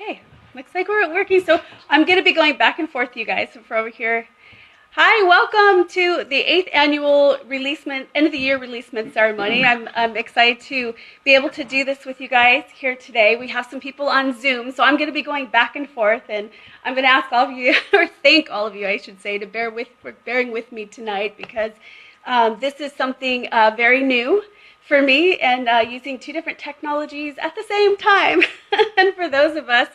Okay, looks like we're working. So I'm going to be going back and forth, you guys, for over here. Hi, welcome to the 8th annual end of the year releasement ceremony. I'm excited to be able to do this with you guys here today. We have some people on Zoom, so I'm going to be going back and forth, and I'm going to ask all of you, or thank all of you, I should say, for bearing with me tonight, because this is something very new for me, and using two different technologies at the same time. And for those of us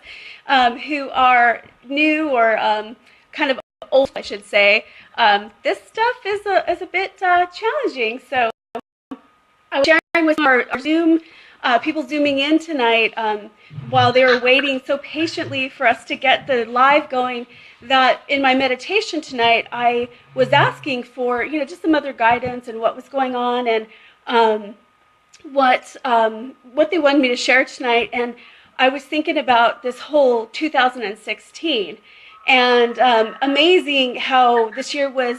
who are new or kind of old, I should say, this stuff is a bit challenging. So I was sharing with our Zoom people zooming in tonight while they were waiting so patiently for us to get the live going, that in my meditation tonight I was asking for just some other guidance and what was going on, and what they wanted me to share tonight. And I was thinking about this whole 2016, and amazing how this year was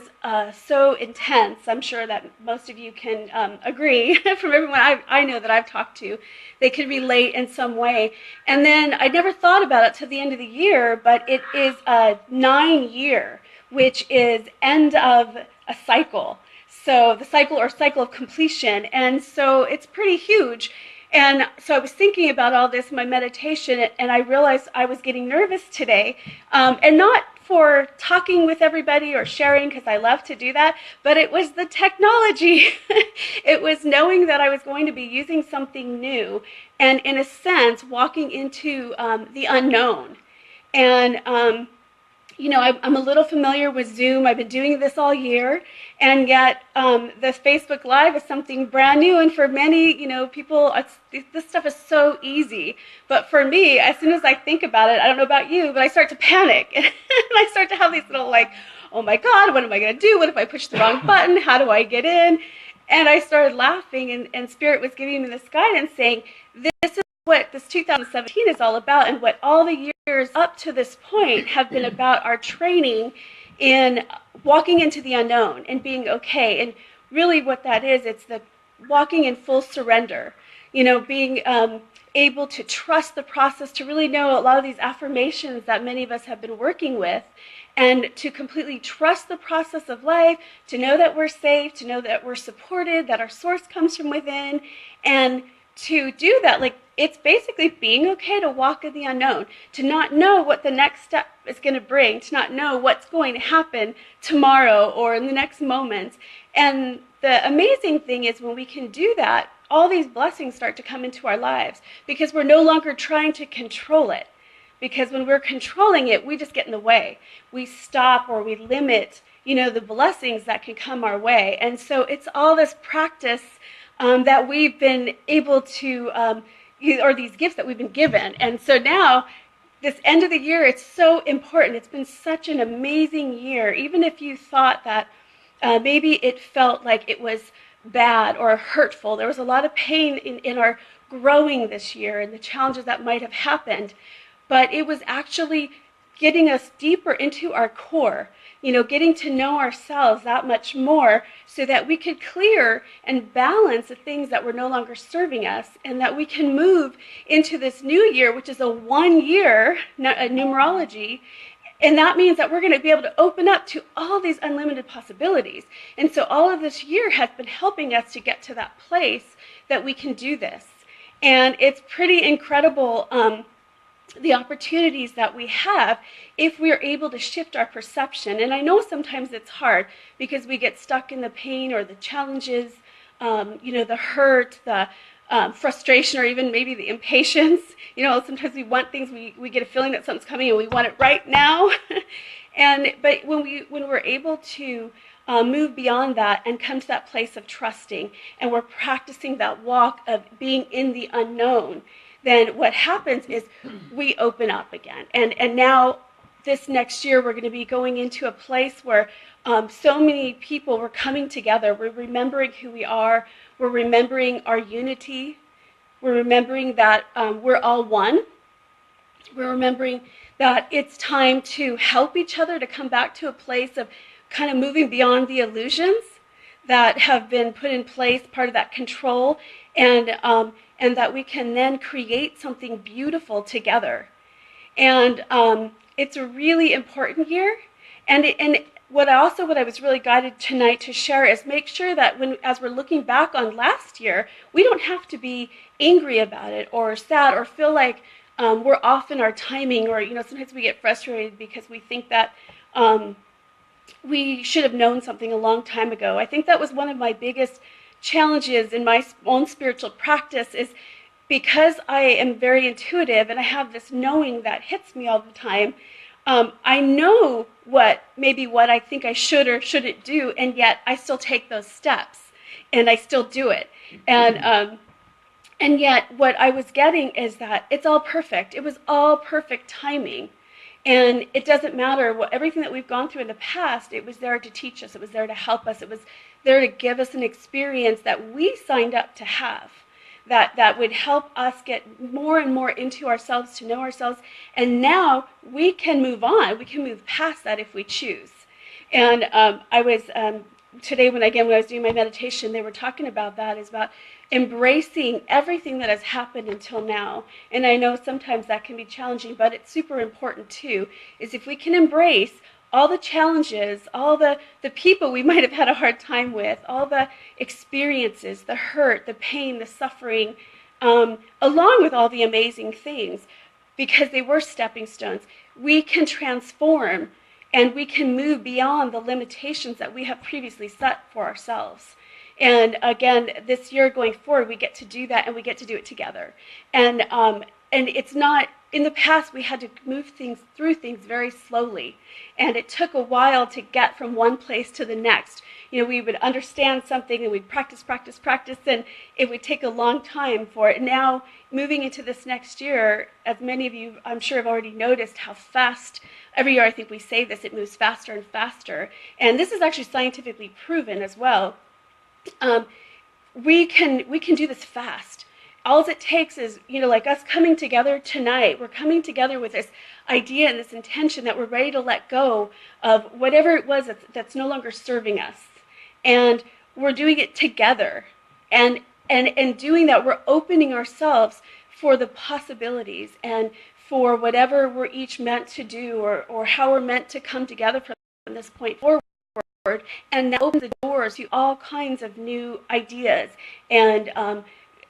so intense. I'm sure that most of you can agree from everyone I know that I've talked to. They could relate in some way. And then I never thought about it till the end of the year, but it is a 9-year, which is end of a cycle. So the cycle of completion. And so it's pretty huge. And so I was thinking about all this in my meditation, and I realized I was getting nervous today, and not for talking with everybody or sharing, because I love to do that, but it was the technology. It was knowing that I was going to be using something new, and in a sense, walking into the unknown. And I'm a little familiar with Zoom. I've been doing this all year, and yet the Facebook Live is something brand new. And for many, people, this stuff is so easy. But for me, as soon as I think about it, I don't know about you, but I start to panic, and I start to have these little oh my God, what am I going to do? What if I push the wrong button? How do I get in? And I started laughing, and Spirit was giving me this guidance, saying, this is what this 2017 is all about, and what all the years up to this point have been about our training in walking into the unknown and being okay. And really what that is, it's the walking in full surrender, being able to trust the process, to really know a lot of these affirmations that many of us have been working with, and to completely trust the process of life, to know that we're safe, to know that we're supported, that our source comes from within. And to do that, it's basically being okay to walk in the unknown, to not know what the next step is going to bring, to not know what's going to happen tomorrow or in the next moment. And the amazing thing is, when we can do that, all these blessings start to come into our lives, because we're no longer trying to control it. Because when we're controlling it, we just get in the way. We stop, or we limit, the blessings that can come our way. And so it's all this practice that we've been able to, or these gifts that we've been given. And so now, this end of the year, it's so important. It's been such an amazing year. Even if you thought that maybe it felt like it was bad or hurtful, there was a lot of pain in our growing this year and the challenges that might have happened. But it was actually getting us deeper into our core, getting to know ourselves that much more, so that we could clear and balance the things that were no longer serving us, and that we can move into this new year, which is a 1-year numerology. And that means that we're going to be able to open up to all these unlimited possibilities. And so all of this year has been helping us to get to that place that we can do this. And it's pretty incredible, the opportunities that we have if we're able to shift our perception. And I know sometimes it's hard, because we get stuck in the pain or the challenges, the hurt, the frustration, or even maybe the impatience. Sometimes we want things, we get a feeling that something's coming and we want it right now. But when we're able to move beyond that and come to that place of trusting, and we're practicing that walk of being in the unknown, then what happens is we open up again. And now, this next year, we're going to be going into a place where so many people, we're coming together. We're remembering who we are. We're remembering our unity. We're remembering that we're all one. We're remembering that it's time to help each other to come back to a place of kind of moving beyond the illusions that have been put in place, part of that control, and that we can then create something beautiful together. And it's a really important year. And what I was really guided tonight to share is make sure that as we're looking back on last year, we don't have to be angry about it or sad or feel like we're off in our timing, or sometimes we get frustrated because we think that we should have known something a long time ago. I think that was one of my biggest challenges in my own spiritual practice, is because I am very intuitive and I have this knowing that hits me all the time. I know what I think I should or shouldn't do, and yet I still take those steps and I still do it. And yet what I was getting is that it's all perfect. It was all perfect timing. And it doesn't matter everything that we've gone through in the past, it was there to teach us. It was there to help us. It was there to give us an experience that we signed up to have, that would help us get more and more into ourselves, to know ourselves. And now we can move on. We can move past that if we choose. And I was, today when I was doing my meditation, they were talking about that, is about embracing everything that has happened until now. And I know sometimes that can be challenging, but it's super important too, is if we can embrace all the challenges, all the people we might have had a hard time with, all the experiences, the hurt, the pain, the suffering, along with all the amazing things, because they were stepping stones, we can transform and we can move beyond the limitations that we have previously set for ourselves. And again, this year going forward, we get to do that, and we get to do it together. And it's not, in the past, we had to move through things very slowly. And it took a while to get from one place to the next. We would understand something and we'd practice, and it would take a long time for it. Now, moving into this next year, as many of you, I'm sure, have already noticed how fast, every year I think we say this, it moves faster and faster. And this is actually scientifically proven as well. We can do this fast. All it takes is, like us coming together tonight, we're coming together with this idea and this intention that we're ready to let go of whatever it was that's no longer serving us. And we're doing it together. And doing that, we're opening ourselves for the possibilities and for whatever we're each meant to do, or how we're meant to come together from this point forward. And that opens the doors to all kinds of new ideas and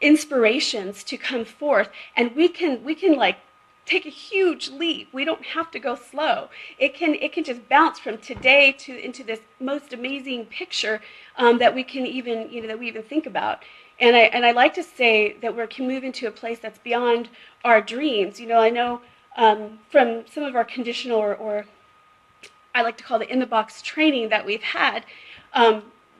inspirations to come forth. And we can like take a huge leap. We don't have to go slow. It can just bounce from today into this most amazing picture that we can even that we even think about. And I like to say that we can move into a place that's beyond our dreams. I know from some of our conditional or I like to call the in-the-box training that we've had,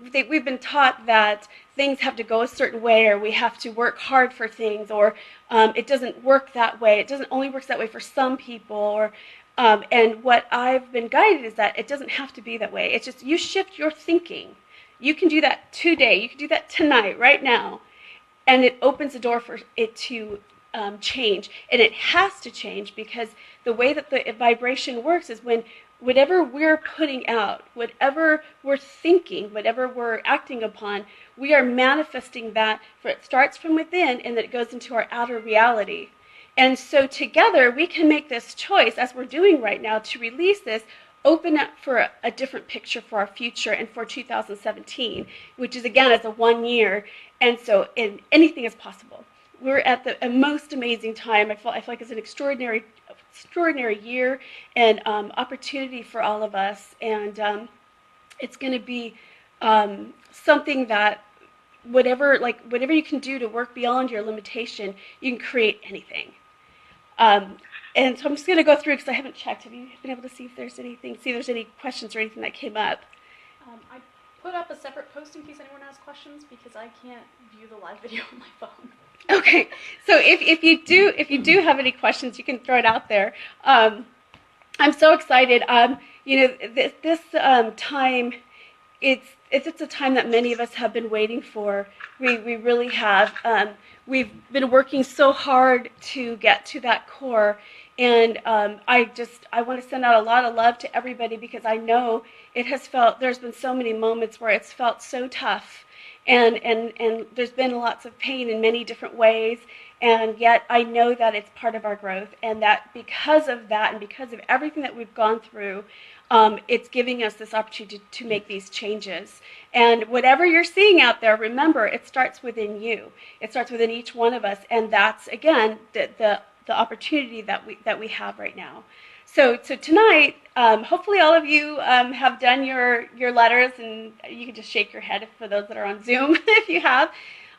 we've been taught that things have to go a certain way, or we have to work hard for things, or it doesn't work that way. It doesn't only work that way for some people. Or and what I've been guided is that it doesn't have to be that way. It's just you shift your thinking. You can do that today. You can do that tonight, right now, and it opens the door for it to change. And it has to change, because the way that the vibration works is when whatever we're putting out, whatever we're thinking, whatever we're acting upon, we are manifesting that, for it starts from within and then it goes into our outer reality. And so together we can make this choice, as we're doing right now, to release this, open up for a different picture for our future and for 2017, which is, again, as a 1 year. And so anything is possible. We're at the most amazing time. I feel like it's an extraordinary year and opportunity for all of us. And it's going to be something that whatever you can do to work beyond your limitation, you can create anything. And so I'm just going to go through, because I haven't checked. Have you been able to see if there's any questions or anything that came up? I put up a separate post in case anyone has questions, because I can't view the live video on my phone. Okay, so if you do have any questions, you can throw it out there. I'm so excited. This time, it's a time that many of us have been waiting for. We really have. We've been working so hard to get to that core, and I want to send out a lot of love to everybody, because I know there's been so many moments where it's felt so tough. And there's been lots of pain in many different ways, And yet I know that it's part of our growth, and that because of that and because of everything that we've gone through, it's giving us this opportunity to make these changes. And whatever you're seeing out there, remember, it starts within you. It starts within each one of us, and that's, again, the opportunity that we have right now. So tonight, hopefully all of you have done your letters, and you can just shake your head for those that are on Zoom if you have.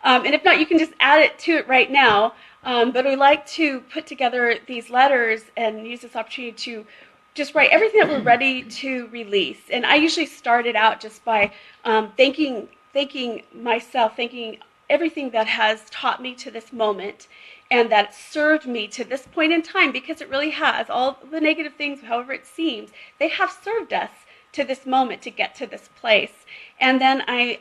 And if not, you can just add it to it right now. But we like to put together these letters and use this opportunity to just write everything that we're ready to release. And I usually start it out just by thanking myself, thanking everything that has taught me to this moment and that served me to this point in time, because it really has. All the negative things, however it seems, they have served us to this moment to get to this place. And then I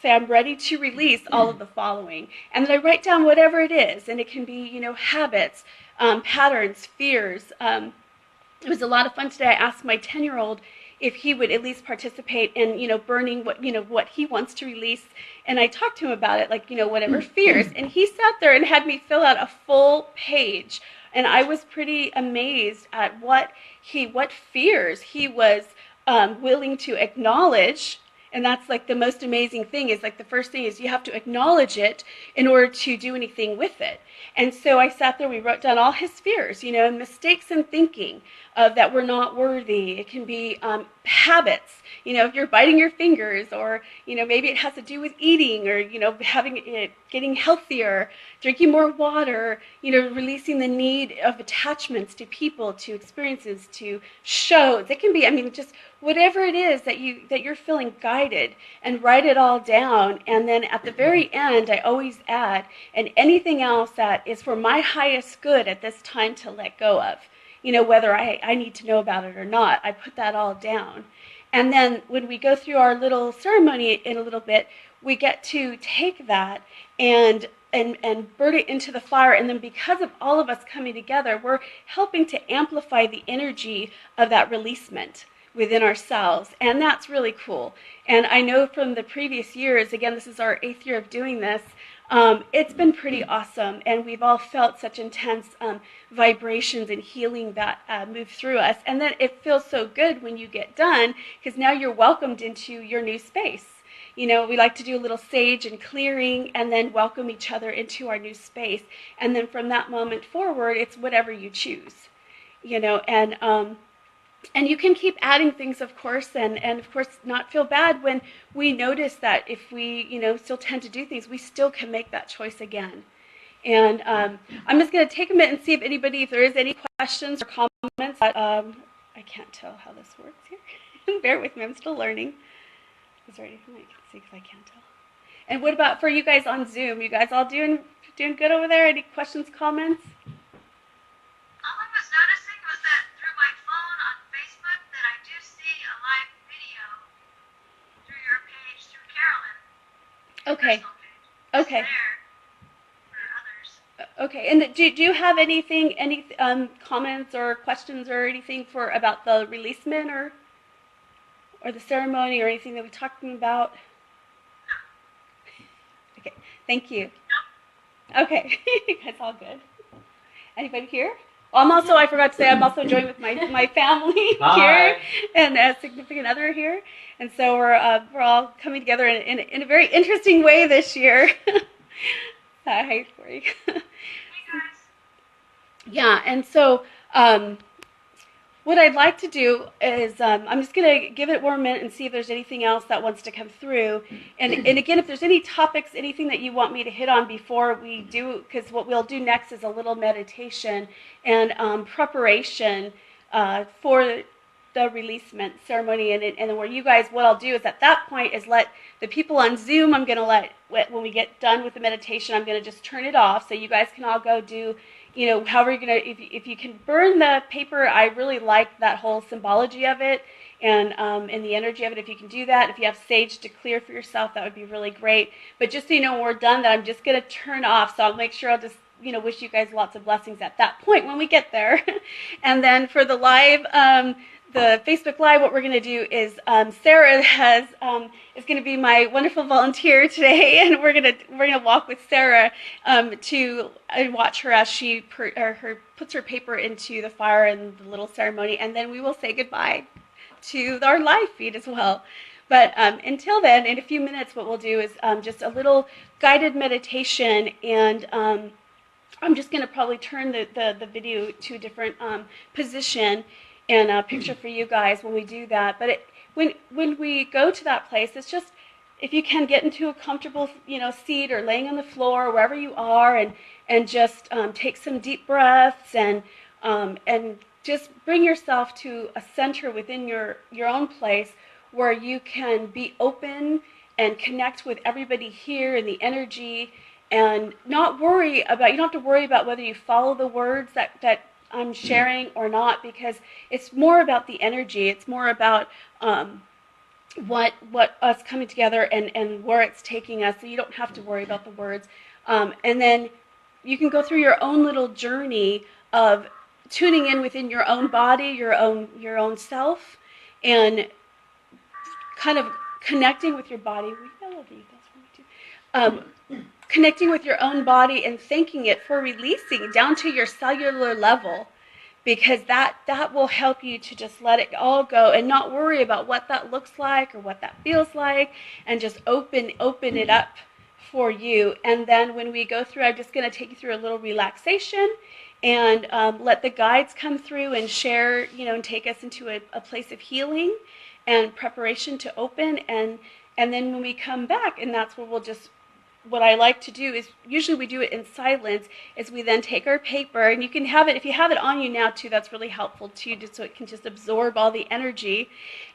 say I'm ready to release all of the following. And then I write down whatever it is. And it can be, habits, patterns, fears. It was a lot of fun today. I asked my 10-year-old if he would at least participate in, burning what he wants to release. And I talked to him about it, like, whatever fears. And he sat there and had me fill out a full page. And I was pretty amazed at what fears he was willing to acknowledge. And that's like the most amazing thing, is like the first thing is you have to acknowledge it in order to do anything with it. And so I sat there, we wrote down all his fears, and mistakes in thinking, that we're not worthy. It can be habits, if you're biting your fingers, or, maybe it has to do with eating, or, getting healthier, drinking more water, releasing the need of attachments to people, to experiences, to shows. It can be, just whatever it is that you're feeling guided, and write it all down. And then at the very end, I always add, and anything else that is for my highest good at this time to let go of. Whether I need to know about it or not, I put that all down. And then when we go through our little ceremony in a little bit, we get to take that and burn it into the fire. And then because of all of us coming together, we're helping to amplify the energy of that releasement within ourselves. And that's really cool. And I know from the previous years, again, this is our 8th year of doing this, it's been pretty awesome, and we've all felt such intense vibrations and healing that move through us. And then it feels so good when you get done, because now you're welcomed into your new space. We like to do a little sage and clearing, and then welcome each other into our new space. And then from that moment forward, it's whatever you choose, and you can keep adding things, of course, and of course not feel bad when we notice that if we, still tend to do things, we still can make that choice again. And I'm just going to take a minute and see if there is any questions or comments. I can't tell how this works here. Bear with me, I'm still learning. Is there anything I can see, because I can't tell? And what about for you guys on Zoom? You guys all doing good over there? Any questions, comments? All I was noticing was that through my phone on Facebook that I do see a live video through your page, through Carolyn. Okay. Okay. There for others. Okay. And do you have any comments or questions or anything about the releasement or the ceremony or anything that we're talking about? No. Okay. Thank you. No. Okay. That's all good. Anybody here? I forgot to say, I'm also joined with my family here and a significant other here. And so we're all coming together in a very interesting way this year. Hi, Corey. Hey guys. Yeah, and so what I'd like to do is I'm just going to give it 1 minute and see if there's anything else that wants to come through. And again, if there's any topics, anything that you want me to hit on before we do, because what we'll do next is a little meditation and preparation for the releasement ceremony. And where you guys, what I'll do is at that point is let the people on Zoom, I'm going to when we get done with the meditation, I'm going to just turn it off so you guys can all go do, however you're going to, if you can burn the paper, I really like that whole symbology of it and the energy of it. If you can do that, if you have sage to clear for yourself, that would be really great. But just so you know, when we're done, that I'm just going to turn off. So I'll make sure I'll just, wish you guys lots of blessings at that point when we get there. And then for the live, the Facebook Live, what we're going to do is Sarah is going to be my wonderful volunteer today, and we're gonna walk with Sarah to watch her as she puts her paper into the fire in the little ceremony, and then we will say goodbye to our live feed as well. But until then, in a few minutes, what we'll do is just a little guided meditation, and I'm just going to probably turn the video to a different position and a picture for you guys when we do that. But when we go to that place, it's just, if you can, get into a comfortable seat or laying on the floor, wherever you are, and just take some deep breaths and just bring yourself to a center within your own place where you can be open and connect with everybody here and the energy, and not worry about, you don't have to worry about whether you follow the words that I'm sharing or not, because it's more about the energy. It's more about what us coming together and where it's taking us. So you don't have to worry about the words. And then you can go through your own little journey of tuning in within your own body, your own self, and kind of connecting with your body. I love you. That's what we do. Connecting with your own body and thanking it for releasing down to your cellular level, because that will help you to just let it all go and not worry about what that looks like or what that feels like, and just open it up for you. And then when we go through, I'm just going to take you through a little relaxation and let the guides come through and share, and take us into a place of healing and preparation to open. And then when we come back, and that's where we'll just, what I like to do is, usually we do it in silence, is we then take our paper, and you can have it, if you have it on you now too, that's really helpful too, just so it can just absorb all the energy.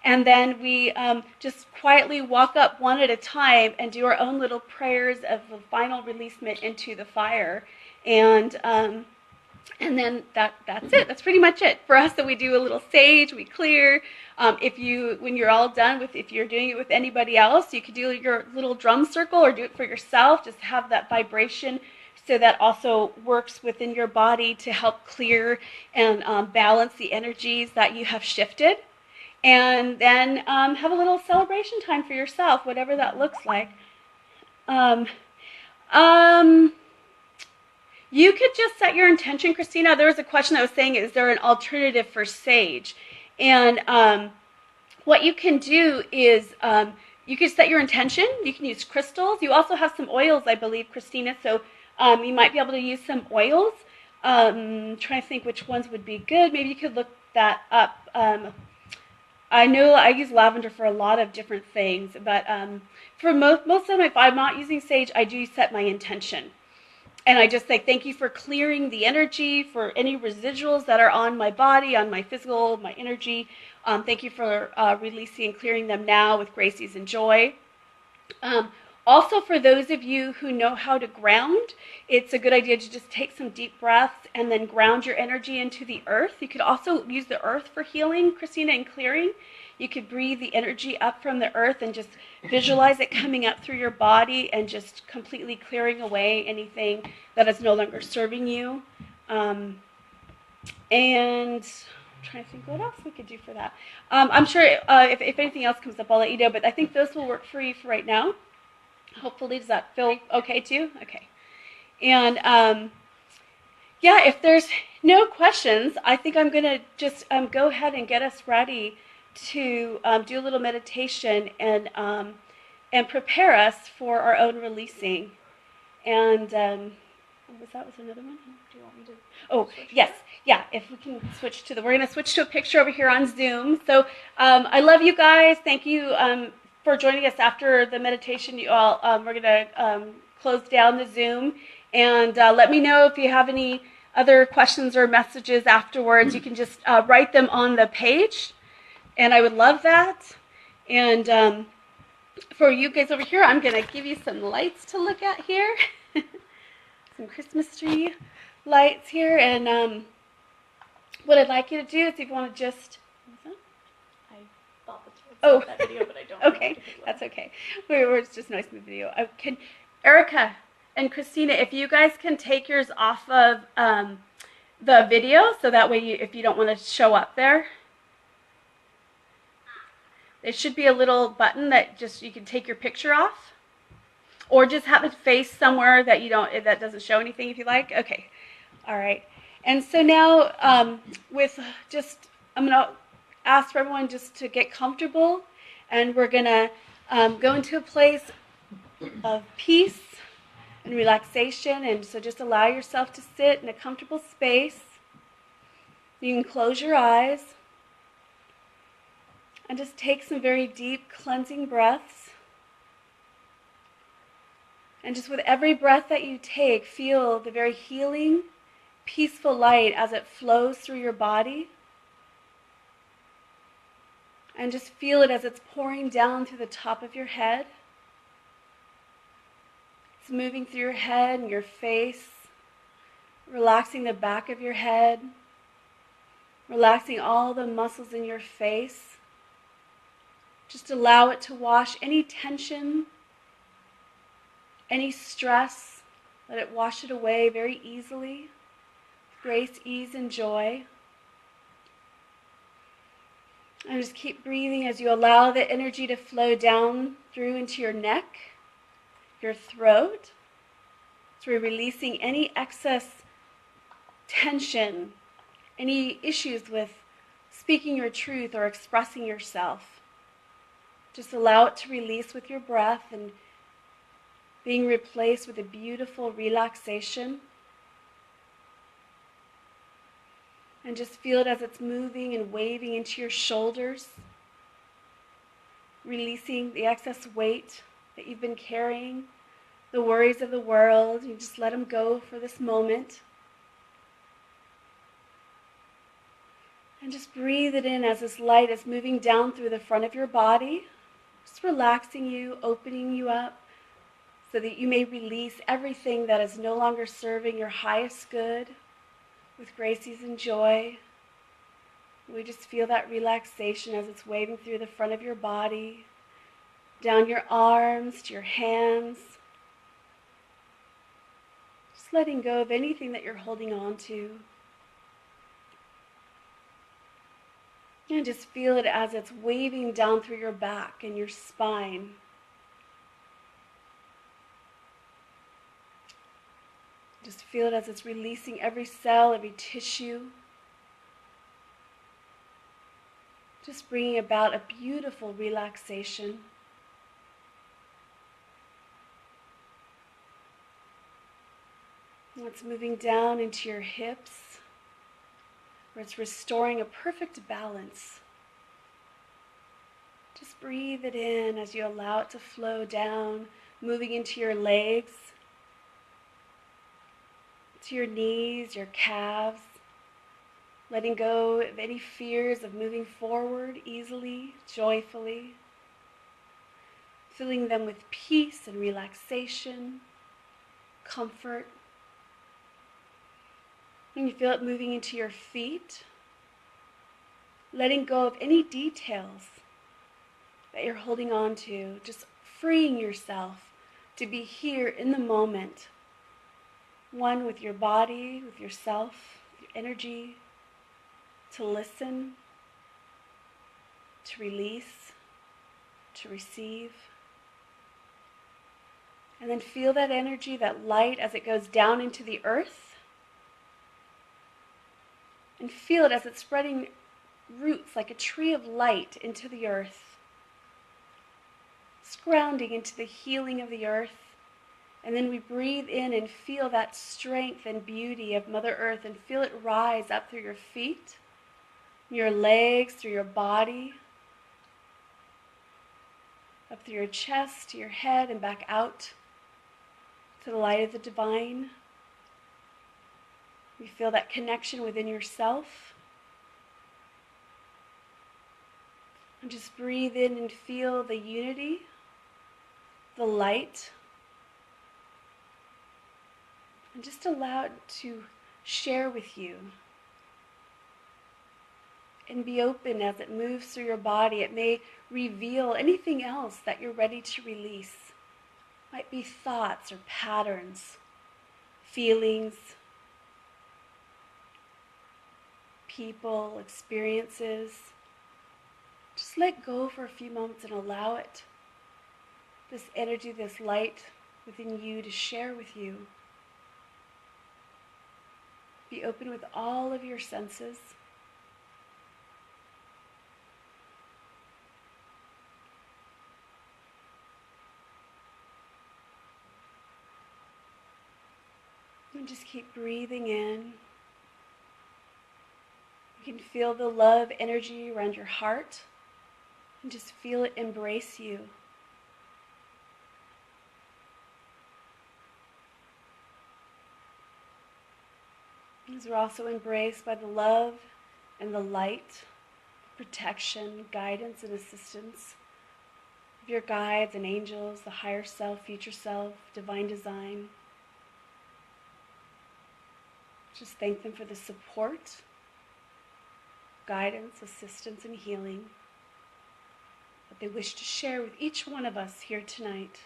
And then we just quietly walk up one at a time and do our own little prayers of the final releasement into the fire. And then that's it. That's pretty much it for us. So we do a little sage, we clear. When you're all done if you're doing it with anybody else, you could do your little drum circle or do it for yourself. Just have that vibration, so that also works within your body to help clear and balance the energies that you have shifted. And then have a little celebration time for yourself, whatever that looks like. You could just set your intention, Christina. There was a question that was saying, is there an alternative for sage? And what you can do is you can set your intention. You can use crystals. You also have some oils, I believe, Christina. So you might be able to use some oils. Trying to think which ones would be good. Maybe you could look that up. I know I use lavender for a lot of different things, but for most of them, if I'm not using sage, I do set my intention. And I just say, thank you for clearing the energy, for any residuals that are on my body, on my physical, my energy. Thank you for releasing and clearing them now with grace, ease, and joy. Also, for those of you who know how to ground, it's a good idea to just take some deep breaths and then ground your energy into the earth. You could also use the earth for healing, Christina, and clearing. You could breathe the energy up from the earth and just visualize it coming up through your body and just completely clearing away anything that is no longer serving you. And I'm trying to think what else we could do for that. I'm sure if anything else comes up, I'll let you know, but I think those will work for you for right now. Hopefully, does that feel okay too? Okay. And yeah, if there's no questions, I think I'm going to just go ahead and get us ready to do a little meditation and prepare us for our own releasing. And what was that? Was there another one? Do you want me to? Oh, yes. Yeah, if we can switch to we're going to switch to a picture over here on Zoom. So I love you guys. Thank you for joining us after the meditation. You all, we're going to close down the Zoom. And let me know if you have any other questions or messages afterwards. You can just write them on the page. And I would love that. And for you guys over here, I'm going to give you some lights to look at here. Some Christmas tree lights here. And what I'd like you to do is, if you want to just... I thought that's that video, but I don't. Okay, that's okay. It's just nice in the video. Erica and Christina, if you guys can take yours off of the video, so that way if you don't want to show up there. It should be a little button that just you can take your picture off, or just have it face somewhere that that doesn't show anything if you like. Okay, all right. And so now I'm gonna ask for everyone just to get comfortable, and we're gonna go into a place of peace and relaxation. And so just allow yourself to sit in a comfortable space. You can close your eyes and just take some very deep cleansing breaths. And just with every breath that you take, feel the very healing, peaceful light as it flows through your body. And just feel it as it's pouring down through the top of your head. It's moving through your head and your face, relaxing the back of your head, relaxing all the muscles in your face. Just allow it to wash any tension, any stress. Let it wash it away very easily. Grace, ease, and joy. And just keep breathing as you allow the energy to flow down through into your neck, your throat. So we're releasing any excess tension, any issues with speaking your truth or expressing yourself. Just allow it to release with your breath and being replaced with a beautiful relaxation. And just feel it as it's moving and waving into your shoulders, releasing the excess weight that you've been carrying, the worries of the world. You just let them go for this moment. And just breathe it in as this light is moving down through the front of your body, just relaxing you, opening you up, so that you may release everything that is no longer serving your highest good with grace, ease, and joy. We just feel that relaxation as it's waving through the front of your body, down your arms to your hands. Just letting go of anything that you're holding on to. And just feel it as it's waving down through your back and your spine. Just feel it as it's releasing every cell, every tissue. Just bringing about a beautiful relaxation. And it's moving down into your hips, where it's restoring a perfect balance. Just breathe it in as you allow it to flow down, moving into your legs, to your knees, your calves, letting go of any fears of moving forward easily, joyfully, filling them with peace and relaxation, comfort. And you feel it moving into your feet, letting go of any details that you're holding on to, just freeing yourself to be here in the moment, one with your body, with yourself, your energy, to listen, to release, to receive. And then feel that energy, that light as it goes down into the earth. And feel it as it's spreading roots like a tree of light into the earth. It's grounding into the healing of the earth. And then we breathe in and feel that strength and beauty of Mother Earth and feel it rise up through your feet, your legs, through your body, up through your chest, to your head, and back out to the light of the divine. You feel that connection within yourself. And just breathe in and feel the unity, the light. And just allow it to share with you. And be open as it moves through your body. It may reveal anything else that you're ready to release. Might be thoughts or patterns, feelings, people, experiences. Just just let go for a few moments and allow it, this energy, this light within you, to share with you. Be open with all of your senses. And just keep breathing in. You can feel the love energy around your heart and just feel it embrace you. As we're also embraced by the love and the light, protection, guidance, and assistance of your guides and angels, the higher self, future self, divine design. Just thank them for the support, guidance, assistance, and healing that they wish to share with each one of us here tonight.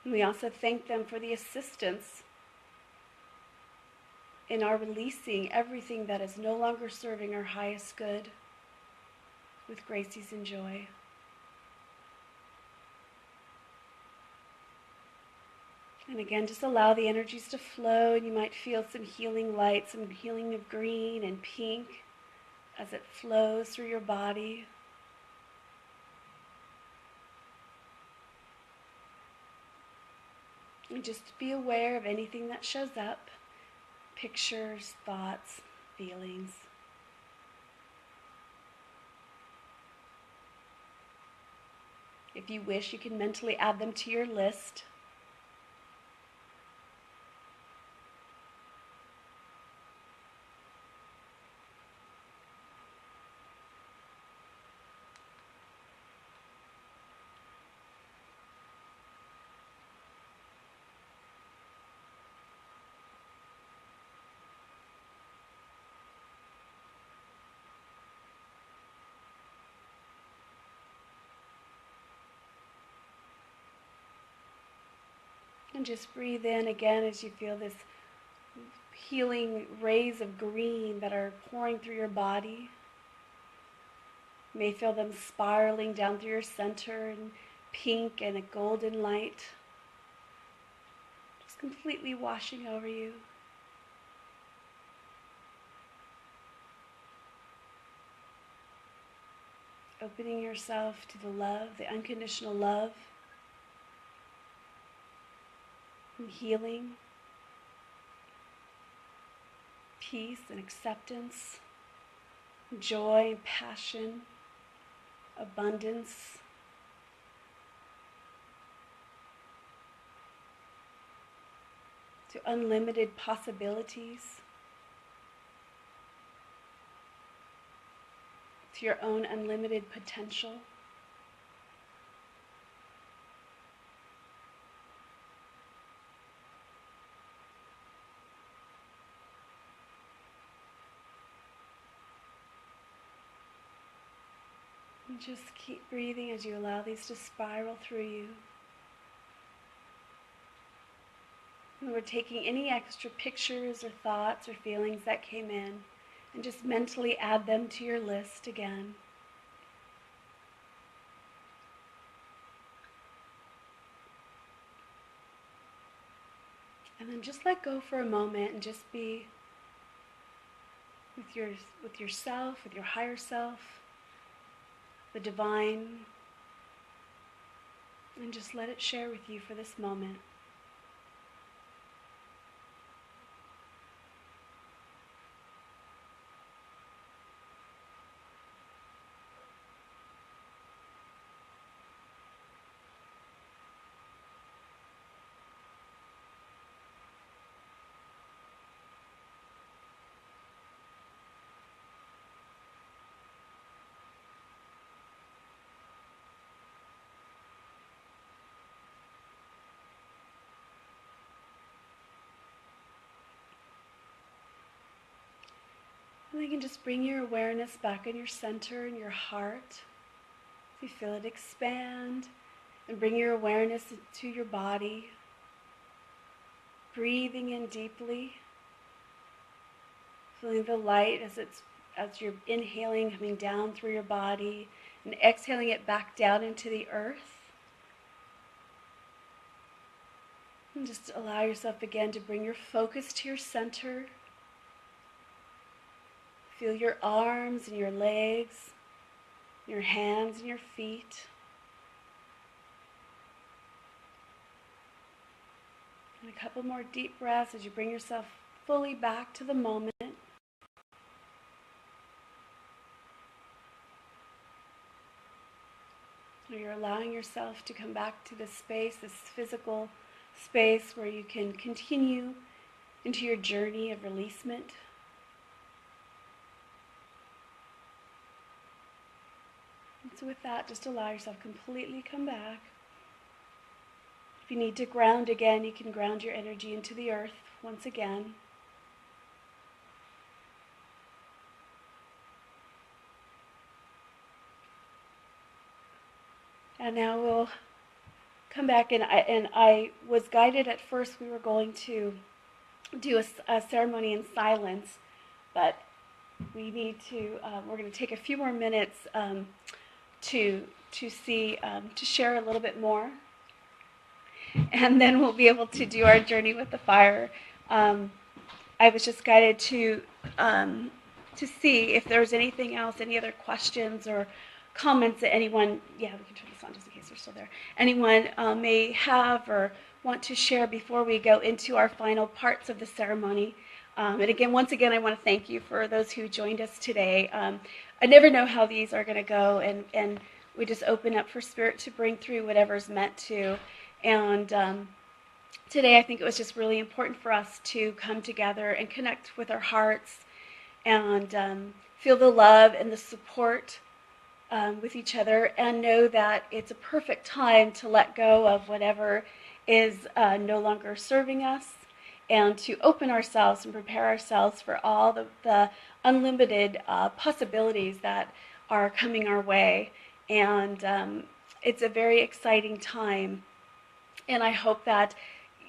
And we also thank them for the assistance in our releasing everything that is no longer serving our highest good with grace, ease, and joy. And again, just allow the energies to flow, and you might feel some healing light, some healing of green and pink as it flows through your body. And just be aware of anything that shows up, pictures, thoughts, feelings. If you wish, you can mentally add them to your list. And just breathe in again as you feel this healing rays of green that are pouring through your body. You may feel them spiraling down through your center in pink and a golden light, just completely washing over you. Opening yourself to the love, the unconditional love, and healing, peace and acceptance, joy and passion, abundance. To unlimited possibilities, to your own unlimited potential. And just keep breathing as you allow these to spiral through you. And we're taking any extra pictures or thoughts or feelings that came in and just mentally add them to your list again. And then just let go for a moment and just be with yourself, with your higher self, the divine, and just let it share with you for this moment. And you can just bring your awareness back in your center and your heart. You feel it expand, and bring your awareness to your body. Breathing in deeply, feeling the light as it's as you're inhaling, coming down through your body, and exhaling it back down into the earth. And just allow yourself again to bring your focus to your center. Feel your arms and your legs, your hands and your feet. And a couple more deep breaths as you bring yourself fully back to the moment. So you're allowing yourself to come back to this space, this physical space where you can continue into your journey of releasement. And so with that, just allow yourself completely come back. If you need to ground again, you can ground your energy into the earth once again. And now we'll come back, and I was guided at first. We were going to do a ceremony in silence, but we need to. We're going to take a few more minutes to share a little bit more, and then we'll be able to do our journey with the fire. I was just guided to see if there's anything else, any other questions or comments that anyone, we can turn this on just in case they're still there, anyone may have or want to share before we go into our final parts of the ceremony. And again, once again, I want to thank you for those who joined us today. I never know how these are going to go, and we just open up for Spirit to bring through whatever's meant to. And today I think it was just really important for us to come together and connect with our hearts and feel the love and the support with each other, and know that it's a perfect time to let go of whatever is no longer serving us, and to open ourselves and prepare ourselves for all the unlimited possibilities that are coming our way. And it's a very exciting time, and I hope that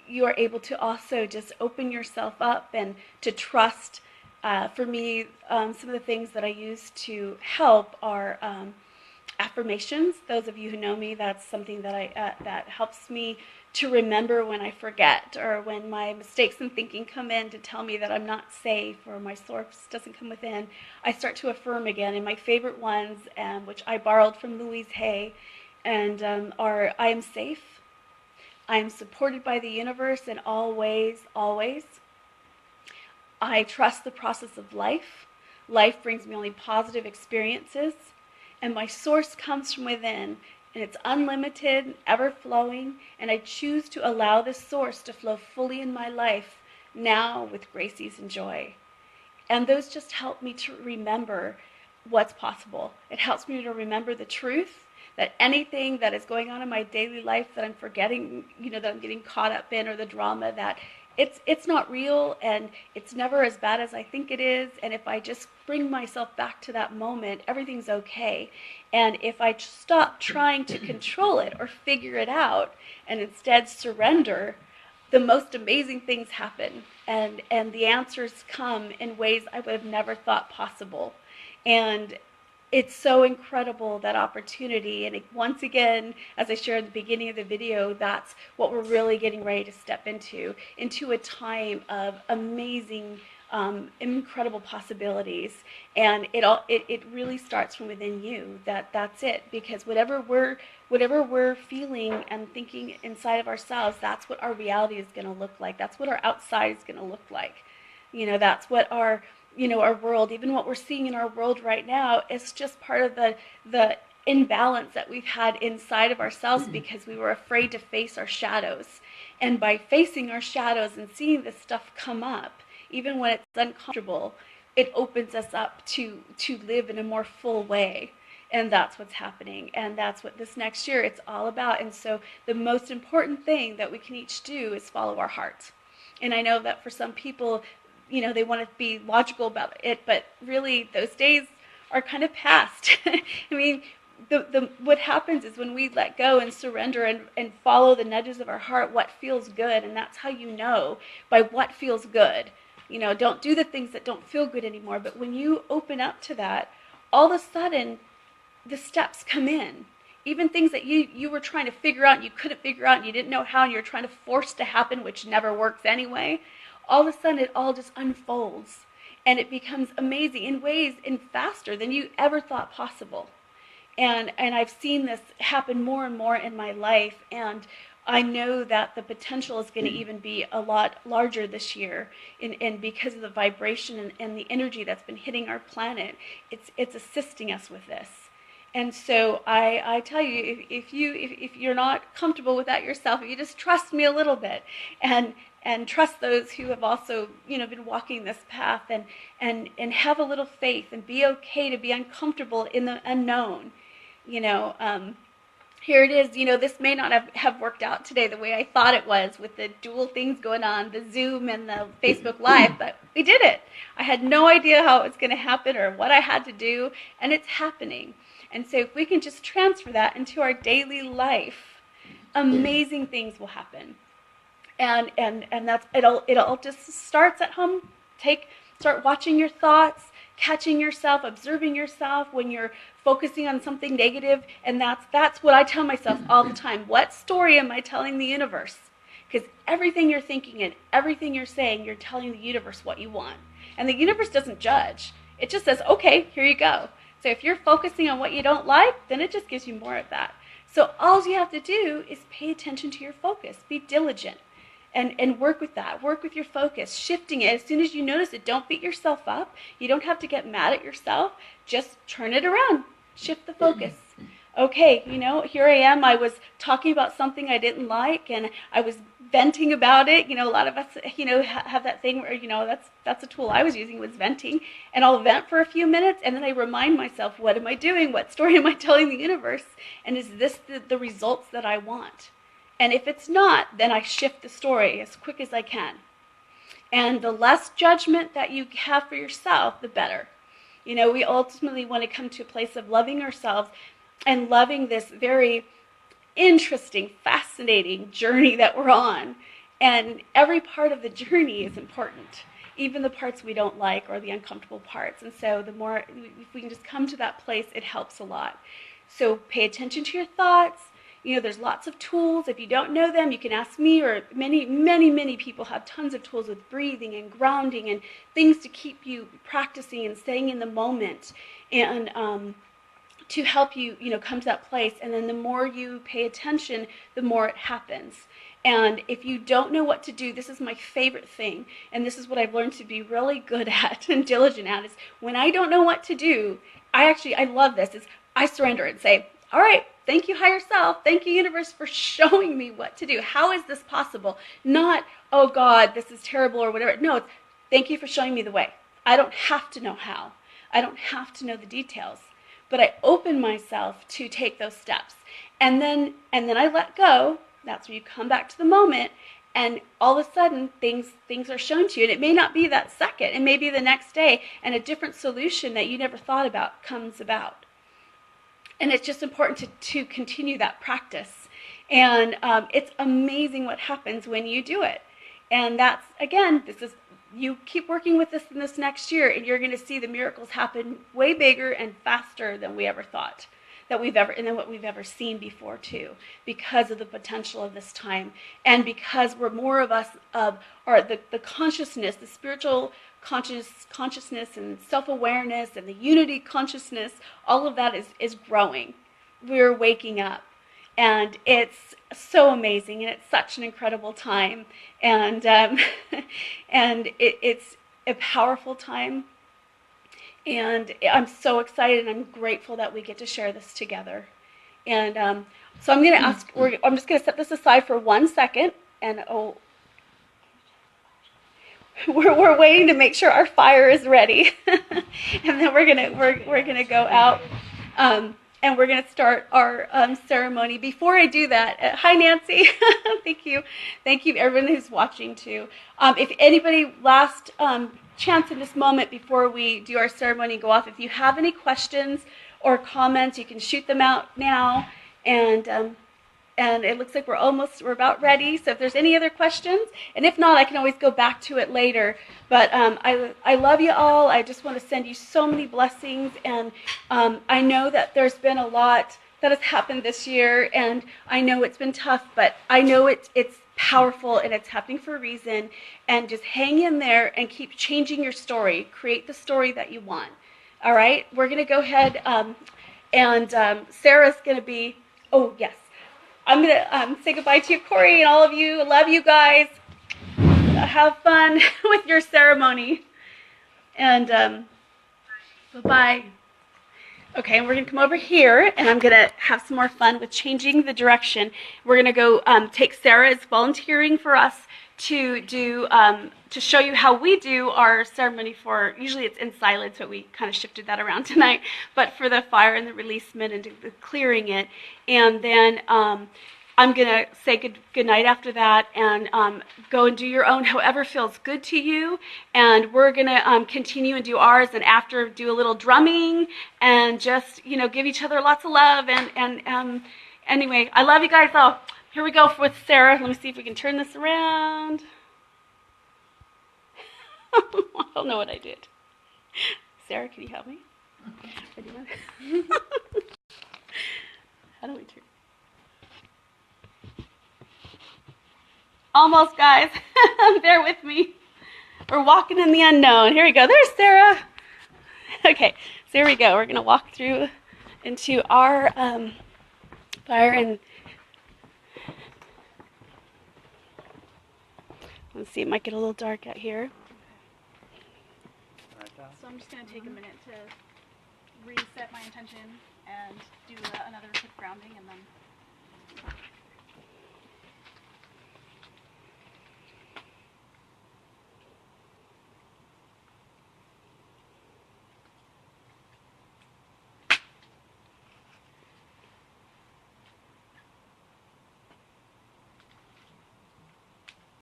you are able to also just open yourself up and to trust. For me, some of the things that I use to help are affirmations. Those of you who know me, that's something that that helps me to remember when I forget, or when my mistakes and thinking come in to tell me that I'm not safe, or my source doesn't come within. I start to affirm again. And my favorite ones, which I borrowed from Louise Hay, and are: I am safe, I am supported by the universe in all ways, always. I trust the process of life. Life brings me only positive experiences, and my source comes from within, and it's unlimited, ever-flowing, and I choose to allow this source to flow fully in my life now with grace, ease, and joy. And those just help me to remember what's possible. It helps me to remember the truth, that anything that is going on in my daily life that I'm forgetting, that I'm getting caught up in, or the drama, that it's not real, and it's never as bad as I think it is. And if I just bring myself back to that moment, everything's okay. And if I stop trying to control it or figure it out, and instead surrender, the most amazing things happen, and the answers come in ways I would have never thought possible. And it's so incredible, that opportunity. And once again, as I shared at the beginning of the video, that's what we're really getting ready to step into a time of amazing, incredible possibilities. And it really starts from within you. That's it. Because whatever we're feeling and thinking inside of ourselves, that's what our reality is going to look like. That's what our outside is going to look like. That's what our world, even what we're seeing in our world right now, is just part of the imbalance that we've had inside of ourselves, because we were afraid to face our shadows. And by facing our shadows and seeing this stuff come up, even when it's uncomfortable, it opens us up to live in a more full way. And that's what's happening. And that's what this next year it's all about. And so the most important thing that we can each do is follow our heart. And I know that for some people, they want to be logical about it, but really those days are kind of past. I mean, what happens is when we let go and surrender and follow the nudges of our heart, what feels good, and that's how you know by what feels good. don't do the things that don't feel good anymore. But when you open up to that, all of a sudden, the steps come in. Even things that you were trying to figure out, and you couldn't figure out, and you didn't know how, and you're trying to force to happen, which never works anyway. All of a sudden, it all just unfolds. And it becomes amazing in ways and faster than you ever thought possible. And I've seen this happen more and more in my life. And I know that the potential is going to even be a lot larger this year. And because of the vibration and the energy that's been hitting our planet, it's assisting us with this. And so I tell you, if you're not comfortable with that yourself, if you just trust me a little bit and trust those who have also, been walking this path and have a little faith and be okay to be uncomfortable in the unknown. Here it is, this may not have worked out today the way I thought it was with the dual things going on, the Zoom and the Facebook Live, but we did it. I had no idea how it was going to happen or what I had to do, and it's happening. And so if we can just transfer that into our daily life, amazing things will happen. And that's it all just starts at home. Start watching your thoughts, catching yourself, observing yourself when you're focusing on something negative. And that's what I tell myself all the time. What story am I telling the universe? Because everything you're thinking and everything you're saying, you're telling the universe what you want. And the universe doesn't judge. It just says, okay, here you go. So if you're focusing on what you don't like, then it just gives you more of that. So all you have to do is pay attention to your focus. Be diligent. And work with that. Work with your focus, shifting it. As soon as you notice it, don't beat yourself up. You don't have to get mad at yourself. Just turn it around. Shift the focus. Okay, here I am. I was talking about something I didn't like, and I was venting about it. A lot of us, have that thing where, that's a tool I was using, was venting. And I'll vent for a few minutes, and then I remind myself, what am I doing? What story am I telling the universe? And is this the results that I want? And if it's not, then I shift the story as quick as I can. And the less judgment that you have for yourself, the better. We ultimately want to come to a place of loving ourselves and loving this very interesting, fascinating journey that we're on. And every part of the journey is important, even the parts we don't like or the uncomfortable parts. And so the more, if we can just come to that place, it helps a lot. So pay attention to your thoughts. There's lots of tools. If you don't know them, you can ask me, or many, many, many people have tons of tools with breathing and grounding and things to keep you practicing and staying in the moment and to help you, come to that place. And then the more you pay attention, the more it happens. And if you don't know what to do, this is my favorite thing, and this is what I've learned to be really good at and diligent at, is when I don't know what to do, I love this, is I surrender and say, all right, thank you, higher self. Thank you, universe, for showing me what to do. How is this possible? Not, oh God, this is terrible or whatever. No, it's thank you for showing me the way. I don't have to know how. I don't have to know the details. But I open myself to take those steps. And then I let go. That's when you come back to the moment, and all of a sudden things are shown to you. And it may not be that second. It may be the next day, and a different solution that you never thought about comes about. And it's just important to continue that practice. And it's amazing what happens when you do it. And that's, again, you keep working with this in this next year, and you're going to see the miracles happen way bigger and faster than we ever thought, and than what we've ever seen before too, because of the potential of this time. And because we're more of us, the consciousness, the spiritual consciousness and self-awareness and the unity consciousness, all of that is growing. We're waking up, and it's so amazing, and it's such an incredible time, and and it's a powerful time, and I'm so excited, and I'm grateful that we get to share this together. And so I'm going to ask, I'm just going to set this aside for 1 second, and we're waiting to make sure our fire is ready, and then we're gonna go out, and we're gonna start our ceremony. Before I do that, hi Nancy, thank you everyone who's watching too. If anybody, last chance in this moment before we do our ceremony, go off. If you have any questions or comments, you can shoot them out now, and And it looks like we're about ready. So if there's any other questions, and if not, I can always go back to it later. But I love you all. I just want to send you so many blessings. And I know that there's been a lot that has happened this year, and I know it's been tough, but I know it's powerful and it's happening for a reason. And just hang in there and keep changing your story. Create the story that you want. All right, we're going to go ahead and Sarah's going to be, oh yes, I'm going to say goodbye to you, Corey, and all of you. Love you guys. Have fun with your ceremony. And bye-bye. Okay, and we're going to come over here, and I'm going to have some more fun with changing the direction. We're going to go take Sarah is volunteering for us to do to show you how we do our ceremony for, usually it's in silence, but we kind of shifted that around tonight, but for the fire and the releasement and the clearing it. And then I'm going to say good night after that, and go and do your own however feels good to you. And we're going to continue and do ours, and after do a little drumming and just, you know, give each other lots of love. And anyway, I love you guys all. Here we go with Sarah. Let me see if we can turn this around. I don't know what I did. Sarah, can you help me? How do we turn? Almost, guys. Bear with me. We're walking in the unknown. Here we go. There's Sarah. Okay, so here we go. We're going to walk through into our fire and let's see, it might get a little dark out here. So I'm just going to take a minute to reset my intention and do another quick grounding, and then